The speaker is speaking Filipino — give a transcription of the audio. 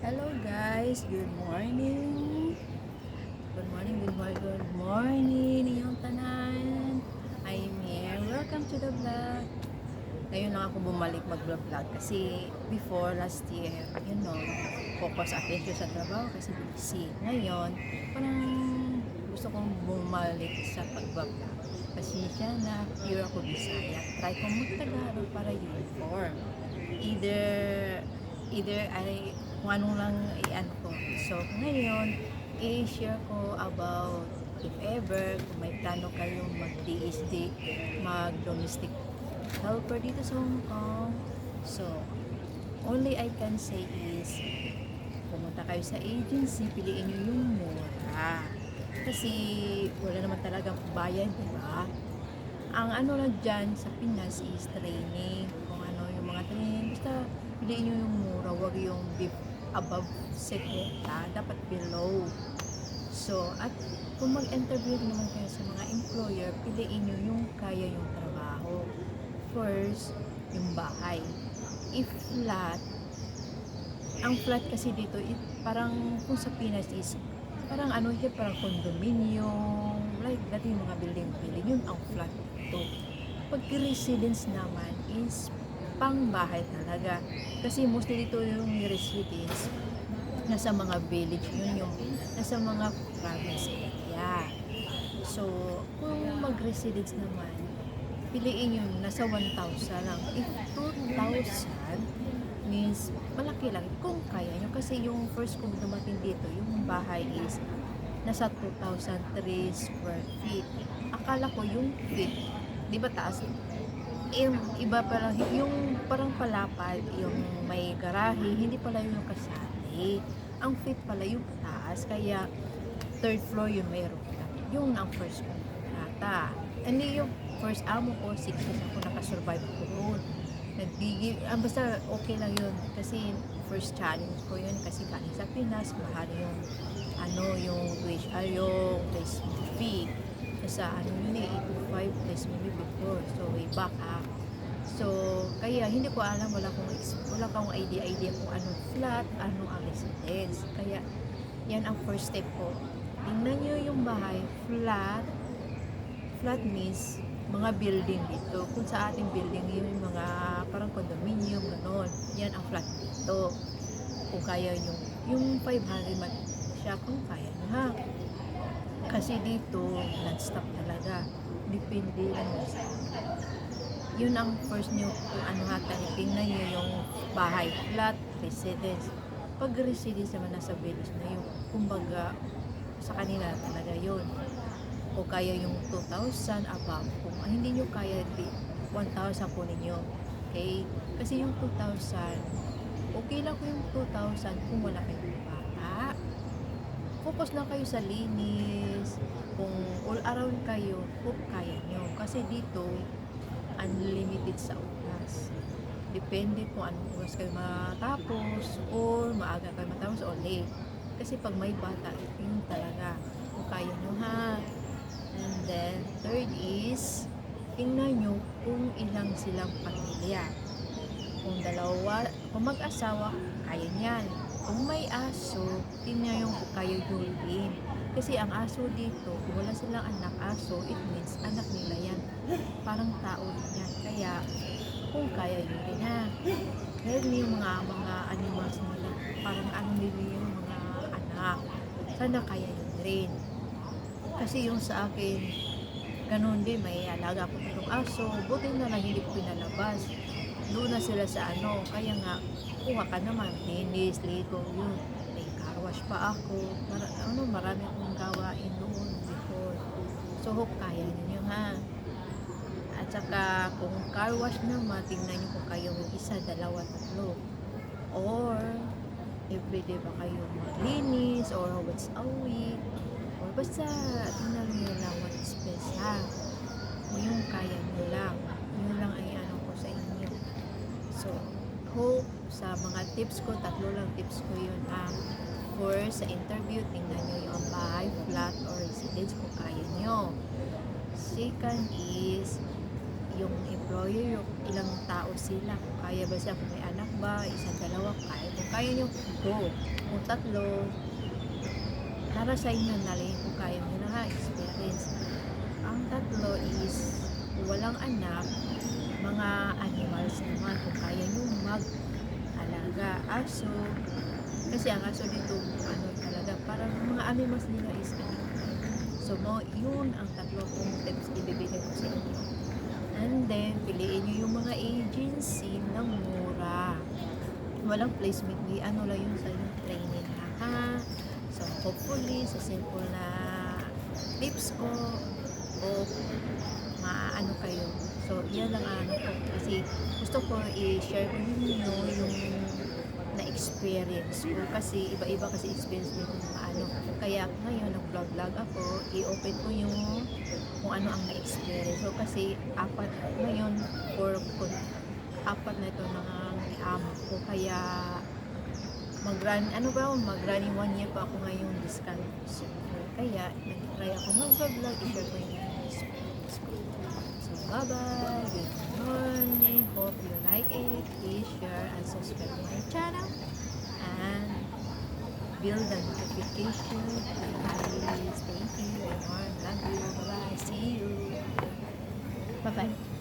Hello guys, good morning. Good morning, good morning, good morning inyong tanan. I'm here. Welcome to the vlog. Ngayon lang ako bumalik mag-vlog kasi before last year, focus attention sa trabaho kasi busy. Ngayon, parang gusto kong bumalik sa pag-vlog. Pasensya na, pure ako Bisaya. Try kong mag-Tagalog para uniform. Either ay kung anong lang i-ano ko. So, ngayon, i-share ko about if ever, kung may plano kayong mag-DSD, mag-domestic helper dito sa Hong Kong. So, only I can say is, pumunta kayo sa agency, piliin nyo yung mura. Kasi, wala naman talagang bayan, di ba? Ang ano lang dyan sa Pinas is training. Kung ano yung mga training, basta piliin nyo yung mura, wag yung above sekota, dapat below. So, at kung mag-interview naman kayo sa mga employer, piliin nyo yung kaya yung trabaho. First, yung bahay. If flat, ang flat kasi dito, parang kung sa Pinas is, parang ano siya, parang condominium, like dati yung mga building, yun ang flat dito. Pag residence naman is pang bahay talaga. Kasi mostly dito yung residence, nasa mga village, yun yung nasa mga province area. So, kung mag-residence naman, piliin yun, nasa 1,000 lang. If 2,000, means malaki lang kung kaya nyo. Kasi yung first kong dumating dito, yung bahay is nasa 2,003 square feet. Akala ko yung feet, di ba taas? Iba pala, yung parang palapad, yung may garahe, hindi pala yung kasali. Ang feet pala yung taas, kaya third floor yung mayroon ka. Yung ang first kong nata. Hindi yung first amo ko, 6 years ako nakasurvive ko roon. Basta okay lang yun kasi first challenge ko yun kasi galing sa Pinas, mahal yung yung tuition, yung place fee sa yun 85 plus maybe before, so way back so kaya hindi ko alam, wala akong idea kung anong flat, anong ang residence, kaya yan ang first step ko. Tingnan nyo yung bahay, flat means mga building dito. Kung sa ating building, yung mga parang condominium, gano'n. Yan ang flat dito. Kung kaya yung 500 man siya, kung kaya nyo ha. Kasi dito, non-stop talaga. Depende lang sa yun ang first nyo, kung ano tingnan nyo yung bahay, flat, residence. Pag residence naman nasa village na yun, kumbaga, sa kanila talaga yun. O kaya yung 2,000 above. Kung hindi nyo kaya, 1,000 po ninyo. Okay? Kasi yung 2,000, okay lang ko yung 2,000 kung wala kayong bata. Focus lang kayo sa linis. Kung all around kayo, kung kaya nyo. Kasi dito, unlimited sa oras. Depende kung anong oras kayo matapos or maaga kayo matapos o late. Kasi pag may bata, yun talaga. Kung kaya nyo ha. And then, third is, tingnan nyo kung ilang silang pamilya. Kung dalawa, kung mag-asawa, kaya niyan. Kung may aso, tingnan nyo kung kayo yun. Kasi ang aso dito, kung wala silang anak aso, it means anak nila yan. Parang tao din yan. Kaya, kung kaya nyo rin ha. Dahil yung mga animals nila, parang ano nila yung mga anak. Sana kaya nyo rin. Kasi yung sa akin, ganun din, may alaga ko itong aso, buti na lang hindi ko pinalabas. Doon na sila sa kaya nga, kuha ka naman, linis, ligo, yun. May car wash pa ako. Marami akong gawain doon before. So, hope kaya ninyo ha. At saka, kung car wash naman, tingnan nyo kung kayo isa, dalawa, tatlo. Or, everyday ba kayo maglinis, or once a week. Or basta, tingnan nyo lang what is best ha. Kung yung kaya nyo lang. Yun lang ay ko sa inyo. So, hope sa mga tips ko, 3 lang tips ko yun ha. First, sa interview, tingnan nyo yung bahay, flat, or residence kung kaya nyo. Second is, yung employer, yung ilang tao sila, kung kaya ba siya, kung may anak ba, isang, dalawa kung kaya nyo, go. Kung tatlo, para sa inyo na lang kung kaya nyo na-experience. Ang tatlo is walang anak, mga animals naman kung kaya nyo mag-alaga. Aso, kasi ang aso dito, ano talaga, parang mga animals nila is so, yun ang tatlo kong tips ibibigay ko sa inyo. And then, piliin nyo yung mga agency na mura. Walang placement, di ano lang yun sa yung training na ha. So, hopefully, sa simple na tips ko, o maano kayo. So, yan lang ano ko. Kasi gusto ko i-share ko ninyo yung na-experience ko. Kasi iba-iba kasi experience nito mga ano. Kaya ngayon, nag-vlog ako, i-open ko yung kung ano ang na-experience. So, kasi apat ngayon, apat na ito mga amo ko. Kaya mag-running 1 year pa ako ngayong discount. So, kaya, nag-try ako mag-vlog, i-share ko yung experience ko. So, bye-bye! Good morning! Hope you like it. Please share and subscribe my channel. And build the notification. Please. Thank you. Love you. Bye-bye. See you. Bye-bye.